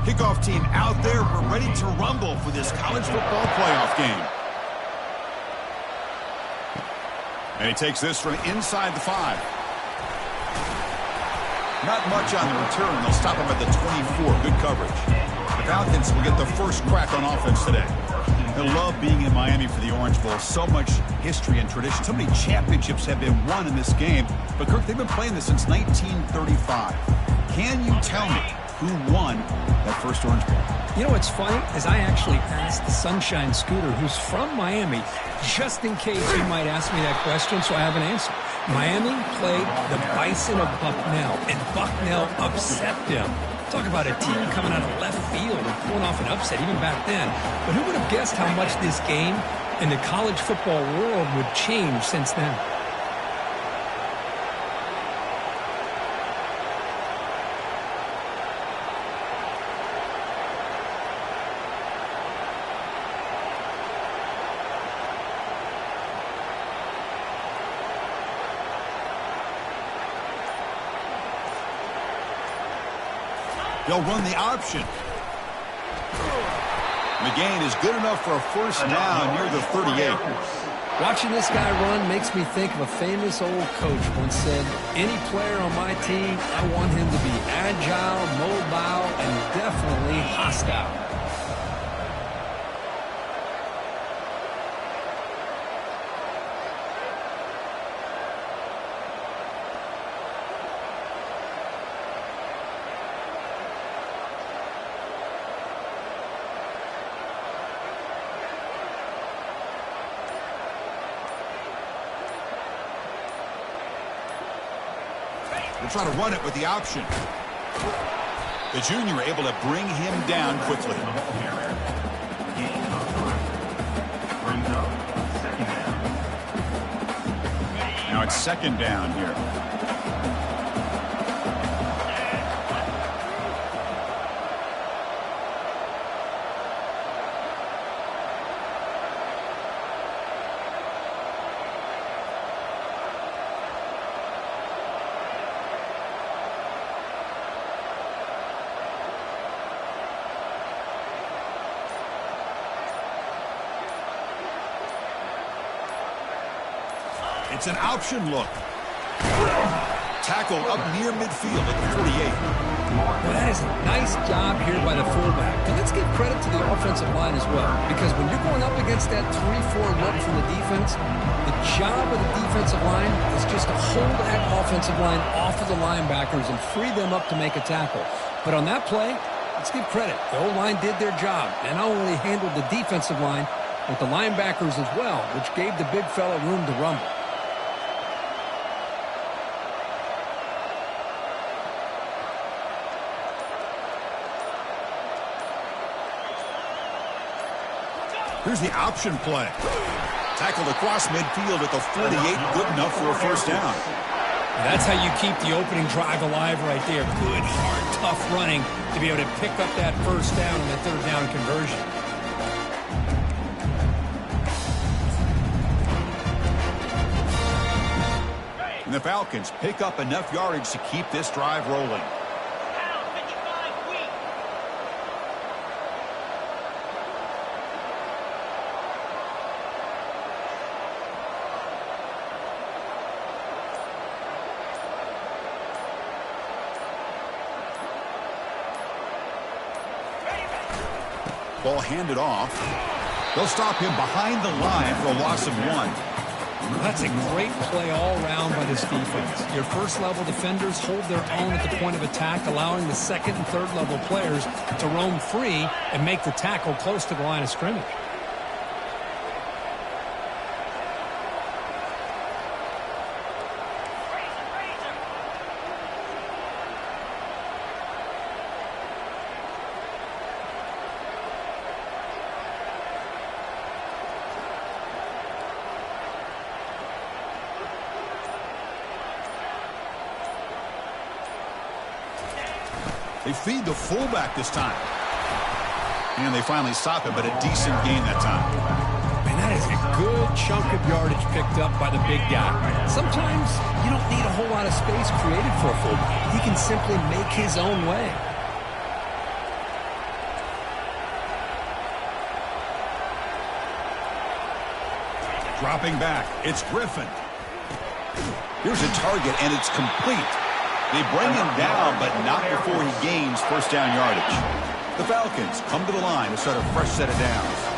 Kickoff team out there. We're ready to rumble for this college football playoff game. And he takes this from inside the 5. Not much on the return. They'll stop him at the 24. Good coverage. The Falcons will get the first crack on offense today. I love being in Miami for the Orange Bowl. So much history and tradition. So many championships have been won in this game. But, Kirk, they've been playing this since 1935. Can you tell me who won that first Orange Bowl? You know what's funny is I actually asked the Sunshine Scooter, who's from Miami, just in case he might ask me that question, so I have an answer. Miami played the Bison of Bucknell, and Bucknell upset them. Talk about a team coming out of left field and pulling off an upset even back then. But who would have guessed how much this game and the college football world would change since then? They'll run the option. The gain is good enough for a first down near the 38. Watching this guy run makes me think of a famous old coach once said, any player on my team, I want him to be agile, mobile, and definitely hostile. They'll try to run it with the option. The junior able to bring him down quickly. Now it's second down here. It's an option look. Tackle up near midfield at the 48. Well, that is a nice job here by the fullback. And let's give credit to the offensive line as well. Because when you're going up against that 3-4 look from the defense, the job of the defensive line is just to hold that offensive line off of the linebackers and free them up to make a tackle. But on that play, let's give credit. The O-line did their job and not only handled the defensive line, but the linebackers as well, which gave the big fella room to rumble. Here's the option play. Tackled across midfield at the 48, good enough for a first down. That's how you keep the opening drive alive right there. Good, hard, tough running to be able to pick up that first down and the third down conversion. And the Falcons pick up enough yardage to keep this drive rolling. Ball handed off. They'll stop him behind the line for a loss of 1. That's a great play all around by this defense. Your first-level defenders hold their own at the point of attack, allowing the second and third-level players to roam free and make the tackle close to the line of scrimmage. They feed the fullback this time. And they finally stop him, but a decent gain that time. Man, that is a good chunk of yardage picked up by the big guy. Sometimes you don't need a whole lot of space created for a fullback. He can simply make his own way. Dropping back, it's Griffin. Here's a target, and it's complete. They bring him down, but not before he gains first down yardage. The Falcons come to the line to start a fresh set of downs.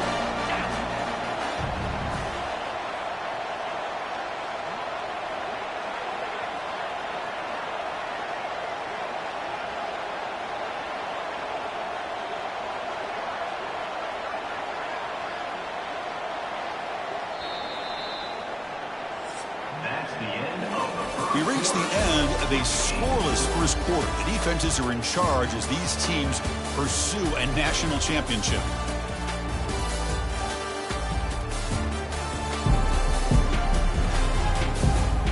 We reach the end of a scoreless first quarter. The defenses are in charge as these teams pursue a national championship.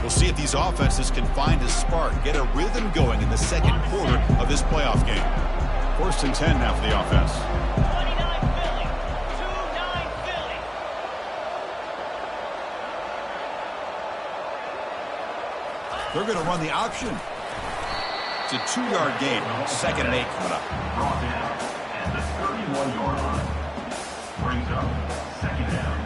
We'll see if these offenses can find a spark, get a rhythm going in the second quarter of this playoff game. 1st and 10 now for the offense. They're going to run the option. It's a 2-yard gain. 2nd and 8 coming up. Brought down at the 31-yard line. Brings up 2nd down.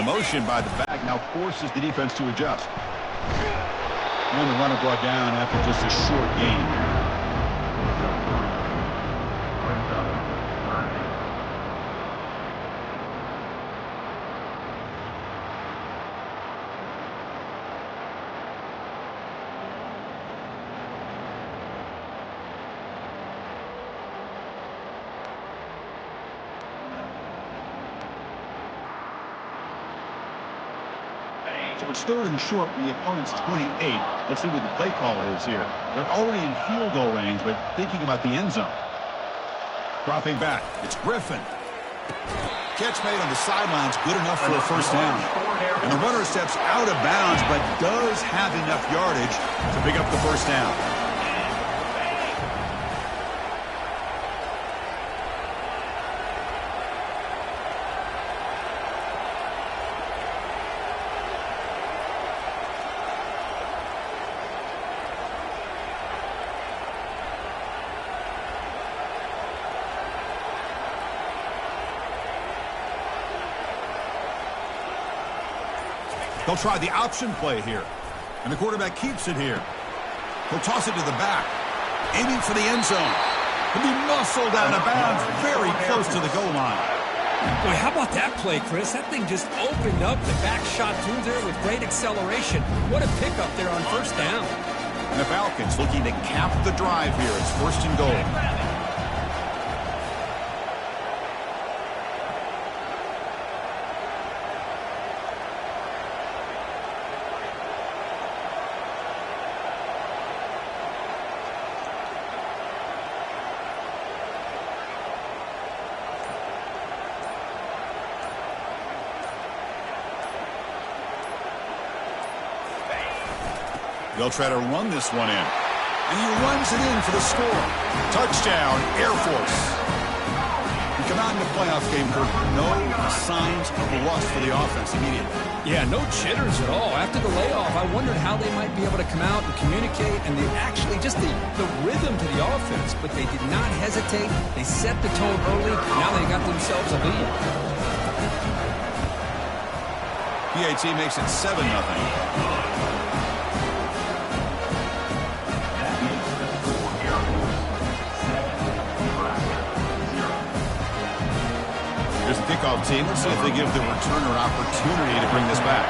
Motion by the back now forces the defense to adjust. And the runner brought down after just a short gain. So it's 3rd and short from the opponent's 28. Let's see what the play call is here. They're already in field goal range, but thinking about the end zone. Dropping back, it's Griffin. Catch made on the sidelines, good enough for a first down. And the runner steps out of bounds, but does have enough yardage to pick up the first down. They'll try the option play here. And the quarterback keeps it here. He'll toss it to the back. Aiming for the end zone. He'll be muscled out of bounds very close to the goal line. Boy, how about that play, Chris? That thing just opened up. The back shot through there with great acceleration. What a pickup there on first down. And the Falcons looking to cap the drive here. It's 1st and goal. They'll try to run this one in. And he runs it in for the score. Touchdown, Air Force. We come out in the playoff game, Kirk. No signs of rust for the offense immediately. Yeah, no jitters at all. After the layoff, I wondered how they might be able to come out and communicate, and they actually just the rhythm to the offense, but they did not hesitate. They set the tone early. Now they got themselves a lead. PAT makes it 7-0. Here's the kickoff team. Let's see if they give the returner an opportunity to bring this back.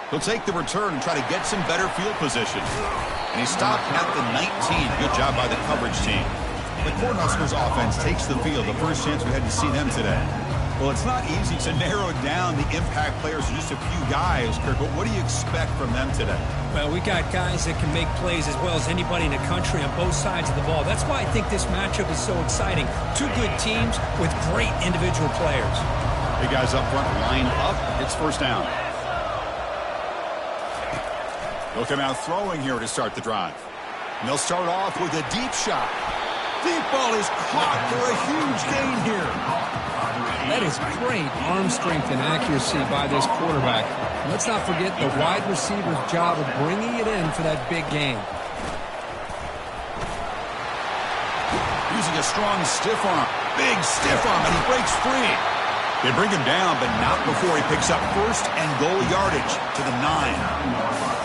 He'll take the return and try to get some better field position. And he stopped at the 19. Good job by the coverage team. The Cornhuskers offense takes the field. The first chance we had to see them today. Well, it's not easy to narrow down the impact players to just a few guys, Kirk, but what do you expect from them today? Well, we got guys that can make plays as well as anybody in the country on both sides of the ball. That's why I think this matchup is so exciting. Two good teams with great individual players. The guys up front lined up. It's first down. They'll come out throwing here to start the drive. And they'll start off with a deep shot. Deep ball is caught for a huge gain here. That is great arm strength and accuracy by this quarterback. Let's not forget the wide receiver's job of bringing it in for that big gain. Using a strong stiff arm. Big stiff arm, and he breaks free. They bring him down, but not before he picks up first and goal yardage to the 9.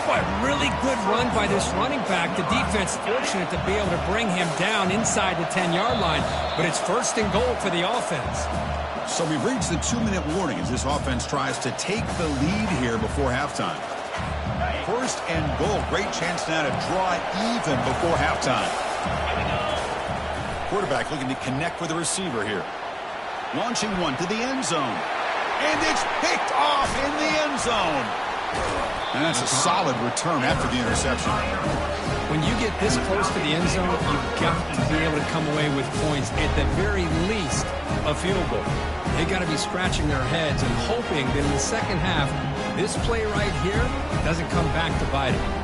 Boy, really good run by this running back. The defense fortunate to be able to bring him down inside the 10-yard line, but it's first and goal for the offense. So we've reached the 2-minute warning as this offense tries to take the lead here before halftime. First and goal. Great chance now to draw even before halftime. Quarterback looking to connect with the receiver here. Launching one to the end zone. And it's picked off in the end zone. And that's a solid return after the interception. When you get this close to the end zone, you've got to be able to come away with points. At the very least, a field goal. They got to be scratching their heads and hoping that in the second half, this play right here doesn't come back to bite them.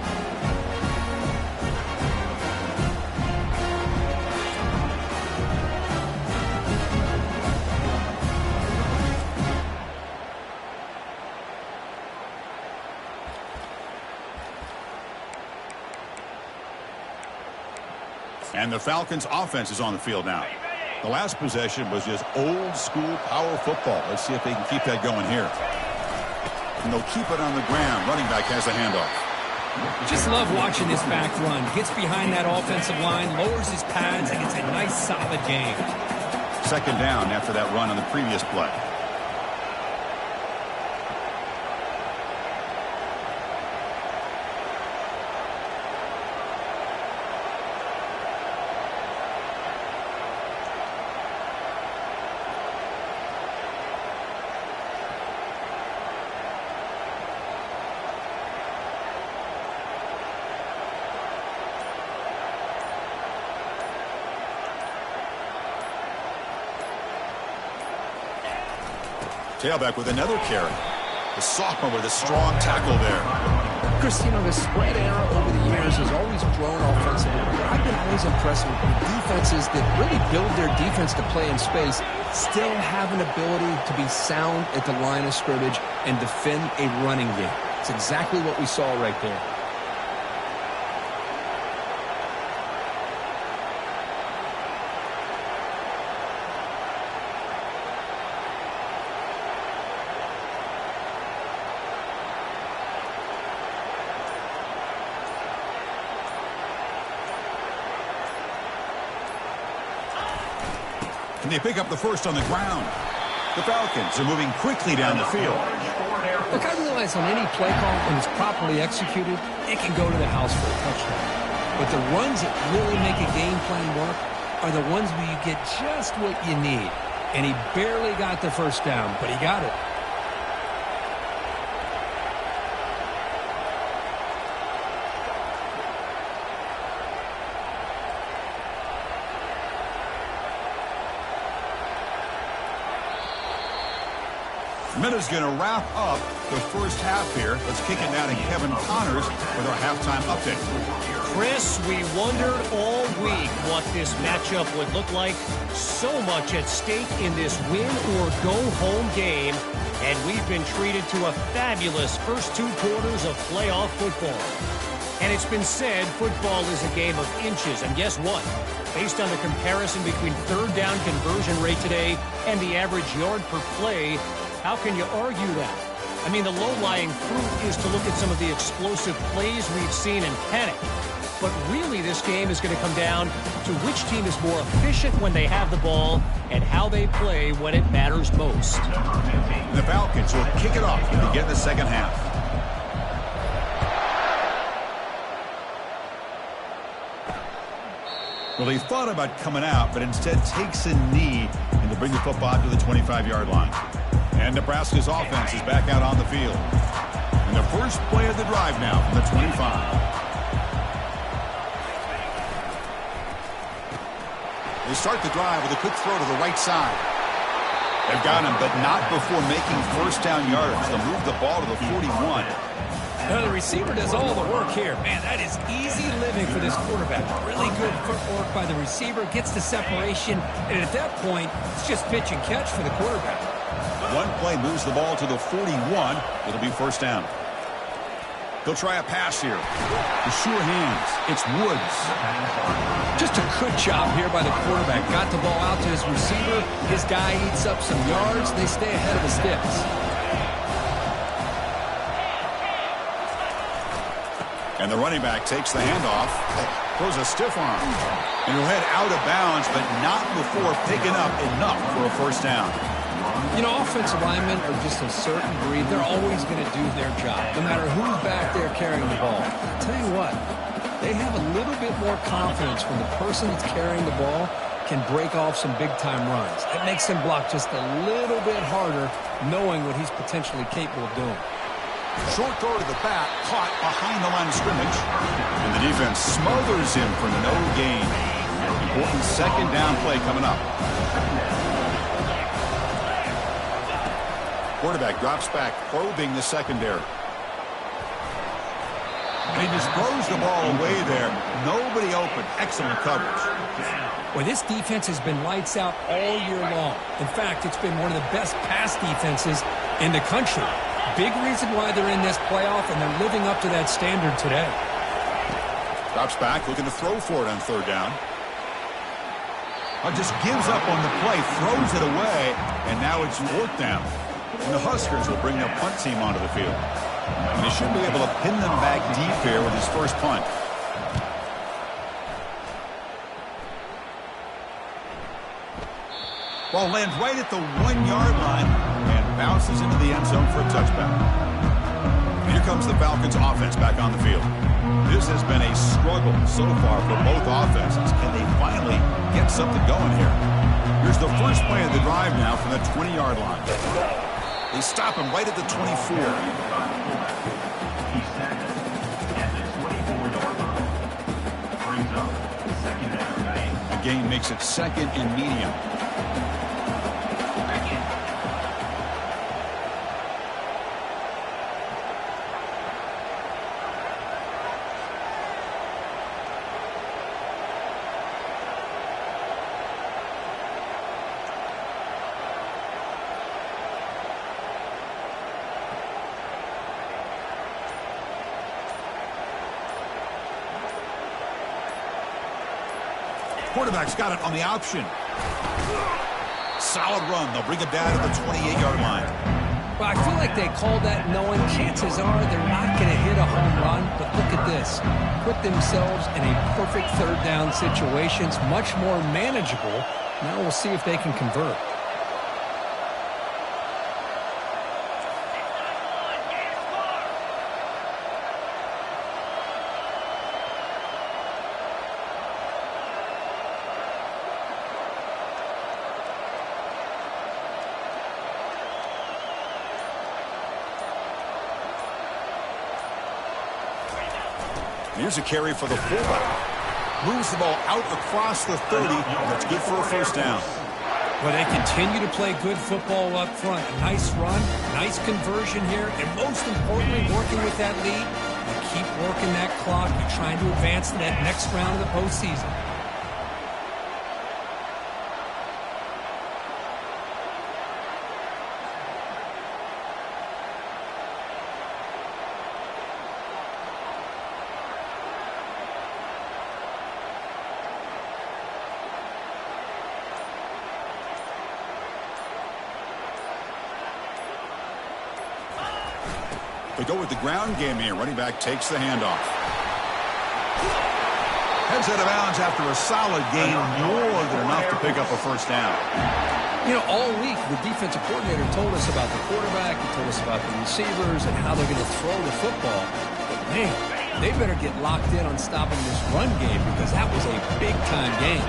And the Falcons offense is on the field now. The last possession was just old school power football. Let's see if they can keep that going here. And they'll keep it on the ground. Running back has the handoff. Just love watching this back run. Gets behind that offensive line, lowers his pads, and gets a nice solid gain. Second down after that run on the previous play. Tailback with another carry. The sophomore with a strong tackle there. Chris, you know, the spread era over the years has always grown offensively. I've been always impressed with defenses that really build their defense to play in space, still have an ability to be sound at the line of scrimmage and defend a running game. It's exactly what we saw right there. And they pick up the first on the ground. The Falcons are moving quickly down the field. Look, I realize on any play call, when it's properly executed, it can go to the house for a touchdown. But the runs that really make a game plan work are the ones where you get just what you need. And he barely got the first down, but he got it. Minuta's going to wrap up the first half here. Let's kick it down to Kevin Connors with our halftime update. Chris, we wondered all week what this matchup would look like. So much at stake in this win-or-go-home game, and we've been treated to a fabulous first two quarters of playoff football. And it's been said football is a game of inches, and guess what? Based on the comparison between third down conversion rate today and the average yard per play, how can you argue that? I mean, the low-lying fruit is to look at some of the explosive plays we've seen and panic. But really, this game is going to come down to which team is more efficient when they have the ball and how they play when it matters most. The Falcons will kick it off to begin the second half. Well, he thought about coming out, but instead takes a knee, and the bring the football out to the 25-yard line. And Nebraska's offense is back out on the field. And the first play of the drive now from the 25. They start the drive with a quick throw to the right side. They've got him, but not before making first down yardage. They'll move the ball to the 41. Now the receiver does all the work here. Man, that is easy living for this quarterback. Really good footwork by the receiver, gets the separation, and at that point, it's just pitch and catch for the quarterback. One play moves the ball to the 41. It'll be first down. He'll try a pass here. The sure hands. It's Woods. Just a good job here by the quarterback. Got the ball out to his receiver. His guy eats up some yards. They stay ahead of the sticks. And the running back takes the handoff. Throws a stiff arm. And he'll head out of bounds, but not before picking up enough for a first down. You know, offensive linemen are just a certain breed. They're always going to do their job, no matter who's back there carrying the ball. I'll tell you what, they have a little bit more confidence when the person that's carrying the ball can break off some big-time runs. That makes him block just a little bit harder, knowing what he's potentially capable of doing. Short throw to the back, caught behind the line of scrimmage. And the defense smothers him for no gain. Important second down play coming up. Quarterback drops back, probing the secondary. And he just throws the ball away there. Nobody open. Excellent coverage. Well, this defense has been lights out all year long. In fact, it's been one of the best pass defenses in the country. Big reason why they're in this playoff, and they're living up to that standard today. Drops back, looking to throw for it on third down. Just gives up on the play, throws it away, and now it's fourth down. And the Huskers will bring their punt team onto the field. And he should be able to pin them back deep here with his first punt. Ball lands right at the 1-yard line and bounces into the end zone for a touchback. And here comes the Falcons offense back on the field. This has been a struggle so far for both offenses. Can they finally get something going here? Here's the first play of the drive now from the 20-yard line. They stop him right at the 24. He's tackled at the 24-yard line. Brings up second down. The gain makes it second and medium. Quarterback's got it on the option. Solid run. They'll bring it down to the 28-yard line. Well, I feel like they called that knowing chances are they're not going to hit a home run, but look at this. Put themselves in a perfect third down situation. It's much more manageable. Now we'll see if they can convert. Here's a carry for the fullback. Moves the ball out across the 30. That's good for a first down. Well, they continue to play good football up front. A nice run, nice conversion here, and most importantly, working with that lead. You keep working that clock. You're trying to advance to that next round of the postseason. They go with the ground game here. Running back takes the handoff. Heads out of bounds after a solid gain, more than enough to pick up a first down. You know, all week, the defensive coordinator told us about the quarterback. He told us about the receivers and how they're going to throw the football. But, man, they better get locked in on stopping this run game because that was a big-time game.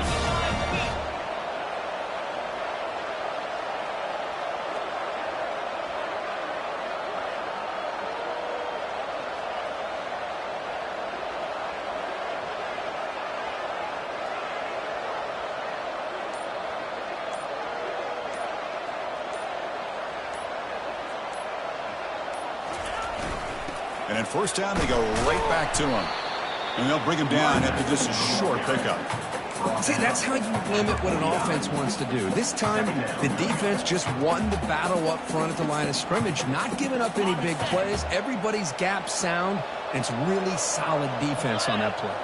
And at first down, they go right back to him. And they'll bring him down after just a short pickup. See, that's how you limit what an offense wants to do. This time, the defense just won the battle up front at the line of scrimmage, not giving up any big plays. Everybody's gap sound, and it's really solid defense on that play.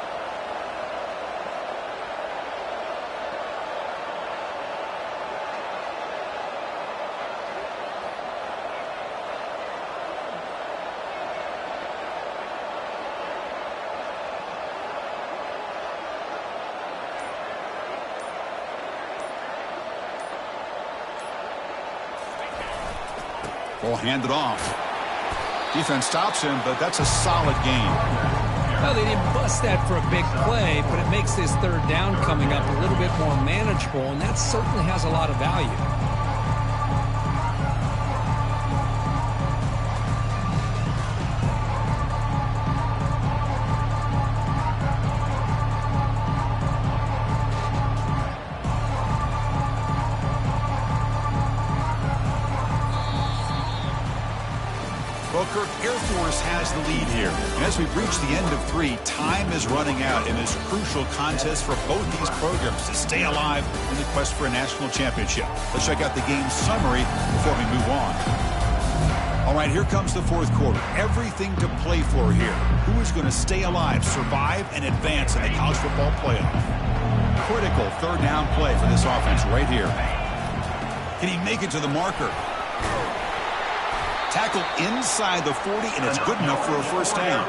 Ball handed off. Defense stops him, but that's a solid gain. Well, they didn't bust that for a big play, but it makes this third down coming up a little bit more manageable, and that certainly has a lot of value. Air Force has the lead here. And as we've reached the end of 3, time is running out in this crucial contest for both these programs to stay alive in the quest for a national championship. Let's check out the game summary before we move on. All right, here comes the fourth quarter. Everything to play for here. Who is going to stay alive, survive, and advance in the college football playoff? Critical third down play for this offense right here. Can he make it to the marker? Tackle inside the 40, and it's good enough for a first down.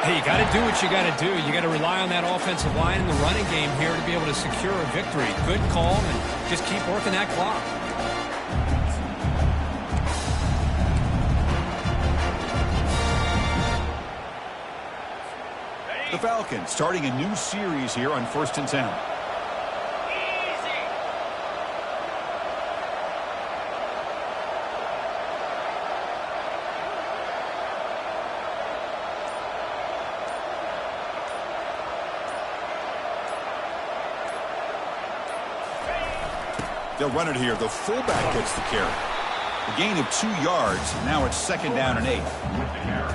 Hey, you got to do what you got to do. You got to rely on that offensive line in the running game here to be able to secure a victory. Good call, and just keep working that clock. The Falcons starting a new series here on 1st and 10. They'll run it here. The fullback gets the carry. A gain of 2 yards. Now it's 2nd down and 8. With the carry.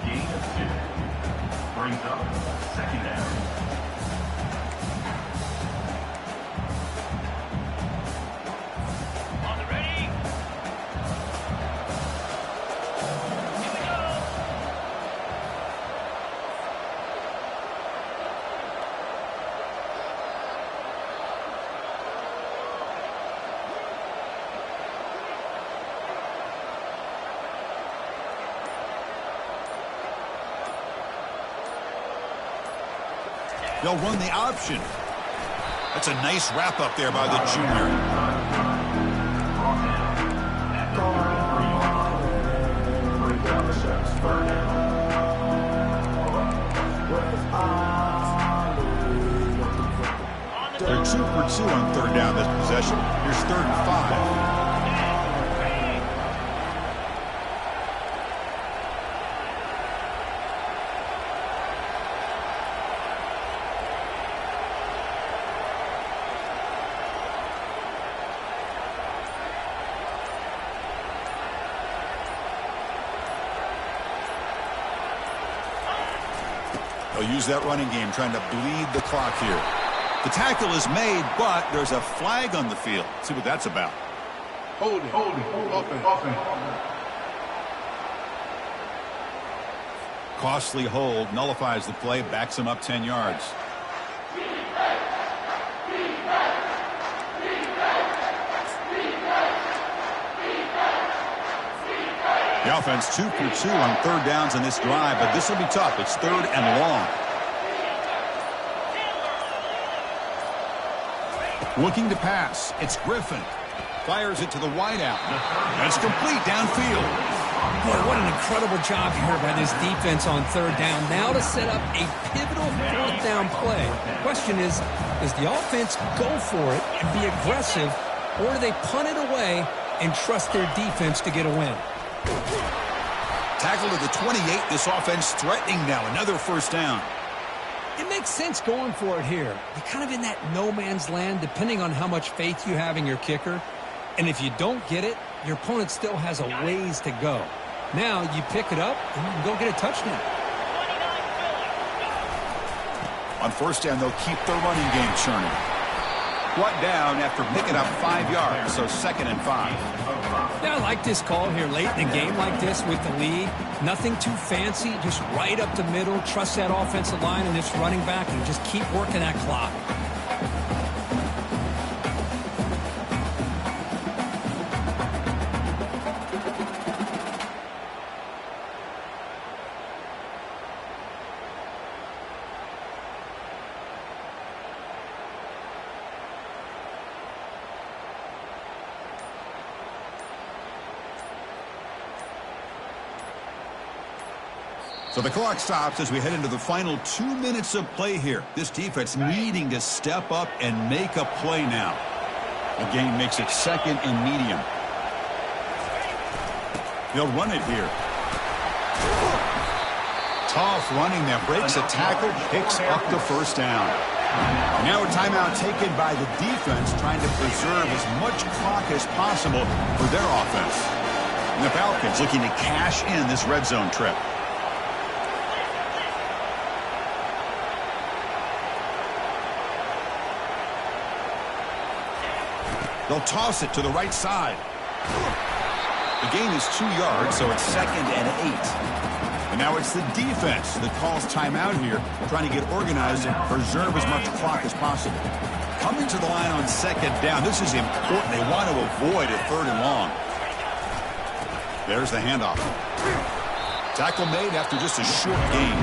Gain of 2. Brings up 2nd down. On the ready. Here we go. They'll run the option. That's a nice wrap up there by the junior. They're 2 for 2 on third down this possession. Here's 3rd and 5. They'll use that running game, trying to bleed the clock here. The tackle is made, but there's a flag on the field. Let's see what that's about. Hold it. Open. Costly hold, nullifies the play, backs him up 10 yards. The offense 2 for 2 on third downs in this drive, but this will be tough. It's 3rd and long. Looking to pass. It's Griffin. Fires it to the wideout. That's complete downfield. Boy, what an incredible job here by this defense on third down. Now to set up a pivotal 4th down play. The question is, does the offense go for it and be aggressive, or do they punt it away and trust their defense to get a win? Tackle to the 28. This offense threatening now. Another first down. It makes sense going for it here. You're kind of in that no man's land depending on how much faith you have in your kicker. And if you don't get it, your opponent still has a ways to go. Now you pick it up and you can go get a touchdown. On first down, they'll keep their running game churning. Brought down after picking up 5 yards, so 2nd and 5. Yeah, I like this call here late in a game like this with the lead. Nothing too fancy, just right up the middle. Trust that offensive line and this running back and just keep working that clock. So the clock stops as we head into the final 2 minutes of play here. This defense needing to step up and make a play now. The game makes it 2nd and medium. They'll run it here. Tough running there. Breaks a tackle, picks up the first down. And now a timeout taken by the defense, trying to preserve as much clock as possible for their offense. And the Falcons looking to cash in this red zone trip. They'll toss it to the right side. The gain is 2 yards, so it's 2nd and 8. And now it's the defense that calls timeout here, trying to get organized and preserve as much clock as possible. Coming to the line on 2nd down. This is important. They want to avoid a 3rd and long. There's the handoff. Tackle made after just a short gain.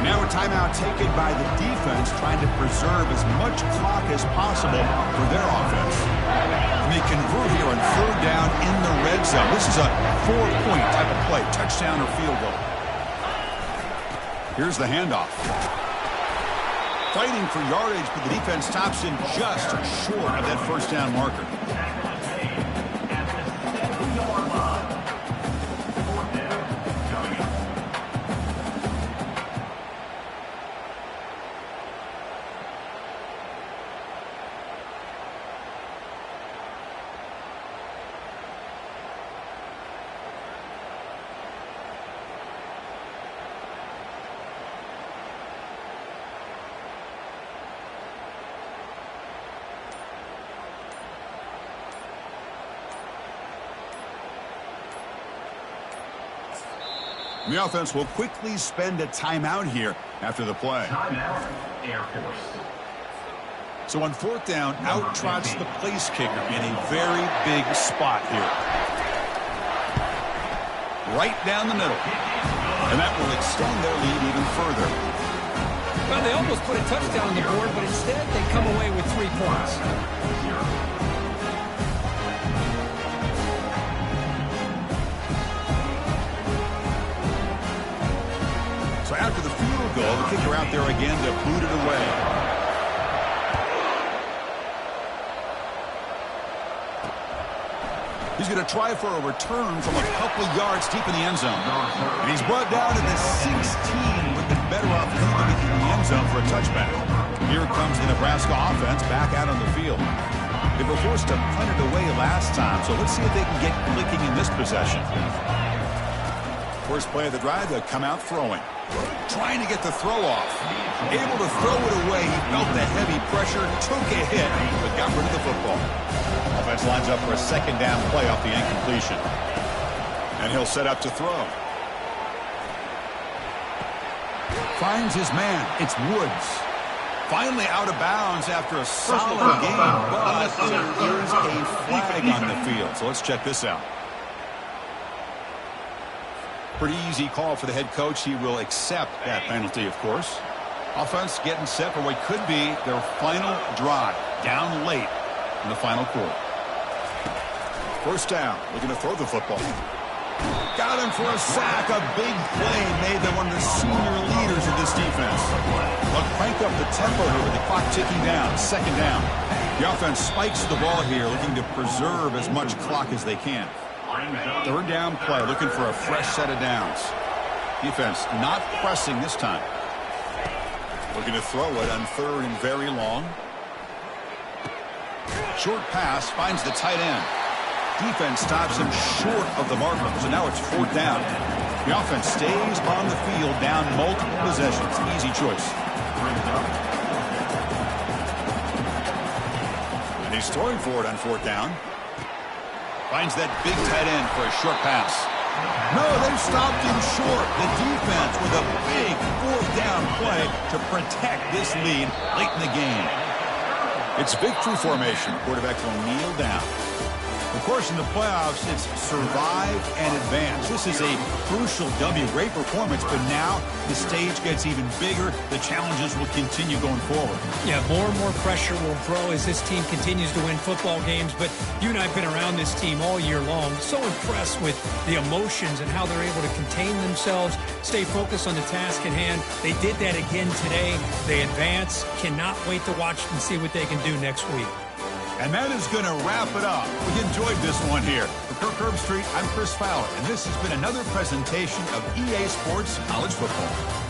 And now a timeout taken by the defense, trying to preserve as much clock as possible for their offense. And they convert here on 3rd down in the red zone. This is a 4-point type of play, touchdown or field goal. Here's the handoff. Fighting for yardage, but the defense stops in just short of that first down marker. The offense will quickly spend a timeout here after the play. Timeout, Air Force. So on 4th down, out trots the place kicker in a very big spot here. Right down the middle. And that will extend their lead even further. Well, they almost put a touchdown on the board, but instead they come away with 3 points. So after the field goal, the kicker out there again to boot it away. He's going to try for a return from a couple yards deep in the end zone. And he's brought down to the 16, but been better off leaving it in the end zone for a touchback. Here comes the Nebraska offense back out on the field. They were forced to punt it away last time, so let's see if they can get clicking in this possession. First play of the drive, they'll come out throwing. Trying to get the throw off. Able to throw it away. He felt the heavy pressure, took a hit, but got rid of the football. Offense lines up for a 2nd down play off the incompletion. And he'll set up to throw. Finds his man. It's Woods. Finally out of bounds after a solid game, but there is a flag on the field. So let's check this out. Pretty easy call for the head coach. He will accept that penalty, of course. Offense getting set for what could be their final drive. Down late in the final quarter. First down. Looking to throw the football. Got him for a sack. A big play made by one of the senior leaders of this defense. They'll crank up the tempo here with the clock ticking down. 2nd down. The offense spikes the ball here, looking to preserve as much clock as they can. 3rd down play, looking for a fresh set of downs. Defense not pressing this time. Looking to throw it on 3rd and very long. Short pass finds the tight end. Defense stops him short of the marker, so now it's 4th down. The offense stays on the field down multiple possessions. Easy choice. And he's throwing for it on 4th down. Finds that big tight end for a short pass. No, they've stopped him short. The defense with a big 4th down play to protect this lead late in the game. It's victory formation. Quarterback will kneel down. Of course, in the playoffs, it's survive and advance. This is a crucial W. Great performance, but now the stage gets even bigger. The challenges will continue going forward. Yeah, more and more pressure will grow as this team continues to win football games. But you and I have been around this team all year long. So impressed with the emotions and how they're able to contain themselves, stay focused on the task at hand. They did that again today. They advance. Cannot wait to watch and see what they can do next week. And that is going to wrap it up. We enjoyed this one here. For Kirk Herbstreit, I'm Chris Fowler, and this has been another presentation of EA Sports College Football.